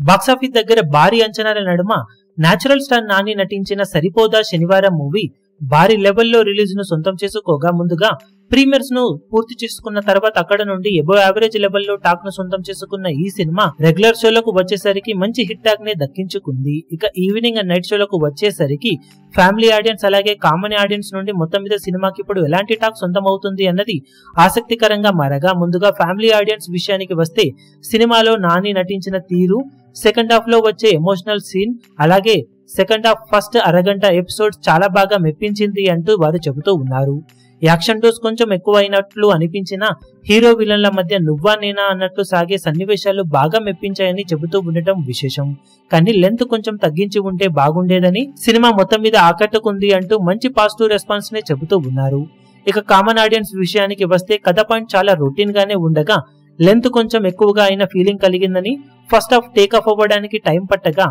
Box office దగ్గర భారీ అంచనాల నడుమ నేచురల్ స్టార్ నాని నటించిన సరిపోదా శనివారం మూవీ భారీ లెవెల్లో రిలీజ్ ను సొంతం చేసుకోగా ముందుగా ప్రీమియర్స్ ను పూర్తి చేసుకున్న తర్వాత అక్కడ నుండి ఎబో యావరేజ్ లెవెల్లో టాక్ ను సొంతం చేసుకున్న ఈ సినిమా రెగ్యులర్ షోలకు వచ్చేసరికి మంచి హిట్ టాక్ నే దక్కించుకుంది. ఇక ఈవినింగ్ అండ్ నైట్ షోలకు వచ్చేసరికి ఫ్యామిలీ ఆడియన్స్ అలాగే కామన్ ఆడియన్స్ నుండి మొత్తం మీద సినిమాకి ఇప్పుడు ఎలాంటి టాక్ సొంతం అవుతుంది అన్నది ఆసక్తికరంగా మారగా ముందుగా ఫ్యామిలీ ఆడియన్స్ విషయానికి వస్తే సినిమాలో నాని నటించిన తీరు, సెకండ్ హాఫ్ లో వచ్చే ఎమోషనల్ సీన్ అలాగే సెకండ్ హాఫ్ ఫస్ట్ అరగంట ఎపిసోడ్స్ చాలా బాగా మెప్పించింది అంటూ వారు చెబుతూ ఉన్నారు. యాక్షన్ డోస్ కొంచెం ఎక్కువ అయినట్లు అనిపించిన హీరో విలన్ల మధ్య నువ్వా నేనా అన్నట్లు సాగే సన్నివేశాలు బాగా మెప్పించాయని చెబుతూ ఉండటం విశేషం. కానీ లెంత్ కొంచెం తగ్గించి ఉంటే బాగుండేదని, సినిమా మొత్తం మీద ఆకట్టుకుంది అంటూ మంచి పాజిటివ్ రెస్పాన్స్ నే చెబుతూ ఉన్నారు. ఇక కామన్ ఆడియన్స్ విషయానికి వస్తే కథ పాయింట్ చాలా రొటీన్ గానే ఉండగా లెంత్ కొంచెం ఎక్కువగా అయిన ఫీలింగ్ కలిగిందని, ఫస్ట్ హాఫ్ టేక్ ఆఫ్ అవ్వడానికి టైం పట్టగా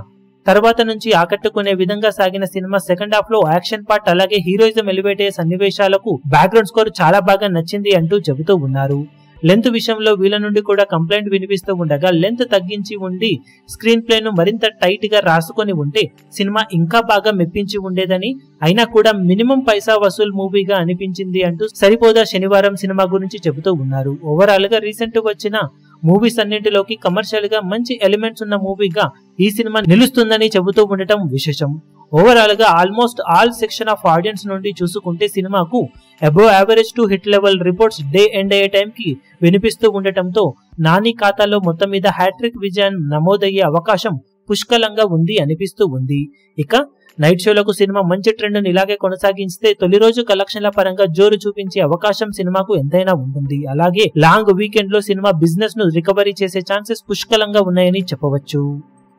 తర్వాత నుంచి ఆకట్టుకునే విధంగా సాగిన సినిమా సెకండ్ హాఫ్ లో యాక్షన్ పార్ట్ అలాగే హీరోయిజం ఎలివేట్ అయ్యే సన్నివేశాలకు బ్యాక్గ్రౌండ్ స్కోర్ చాలా బాగా నచ్చింది అంటూ చెబుతూ ఉన్నారు. లెంత్ విషయంలో వీళ్ళ నుండి కూడా కంప్లైంట్ వినిపిస్తూ ఉండగా లెంత్ తగ్గించి ఉండి స్క్రీన్ ప్లే ను మరింత టైట్ గా రాసుకొని ఉంటే సినిమా ఇంకా బాగా మెప్పించి ఉండేదని, అయినా కూడా మినిమం పైసా వసూల్ మూవీగా అనిపించింది అంటూ సరిపోదా శనివారం సినిమా గురించి చెబుతూ ఉన్నారు. ఓవరాల్ గా రీసెంట్ వచ్చిన మూవీస్ అన్నింటిలోకి కమర్షియల్ గా మంచి ఎలిమెంట్స్ ఉన్న మూవీగా ఈ సినిమా నిలుస్తుందని చెబుతూ ఉండటం విశేషం. ఓవరాల్ గా almost all section of audience నుండి చూసుకుంటే సినిమాకు above average to hit level reports day end అయ్యే టైం కి వినిపిస్తూ ఉండటంతో నాని ఖాతాలో మొత్తం మీద హ్యాట్రిక్ విజయం నమోదయ్యే అవకాశం పుష్కలంగా ఉంది అనిపిస్తూ ఉంది. ఇక నైట్ షోలకు సినిమా మంచి ట్రెండ్ ని ఇలాగే కొనసాగిస్తే తొలి రోజు కలెక్షన్ల పరంగా జోరు చూపించే అవకాశం సినిమాకు ఎంతైనా ఉంటుంది. అలాగే లాంగ్ వీకెండ్ లో సినిమా బిజినెస్ ను రికవరీ చేసే ఛాన్సెస్ పుష్కలంగా ఉన్నాయని చెప్పవచ్చు.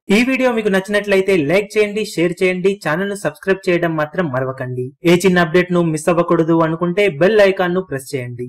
ఈ వీడియో మీకు నచ్చినట్లయితే లైక్ చేయండి, షేర్ చేయండి, ఛానల్ ను సబ్స్క్రైబ్ చేయడం మాత్రం మరవకండి. ఏ చిన్న అప్డేట్ ను మిస్ అవ్వకూడదు అనుకుంటే బెల్ ఐకాన్ ను ప్రెస్ చేయండి.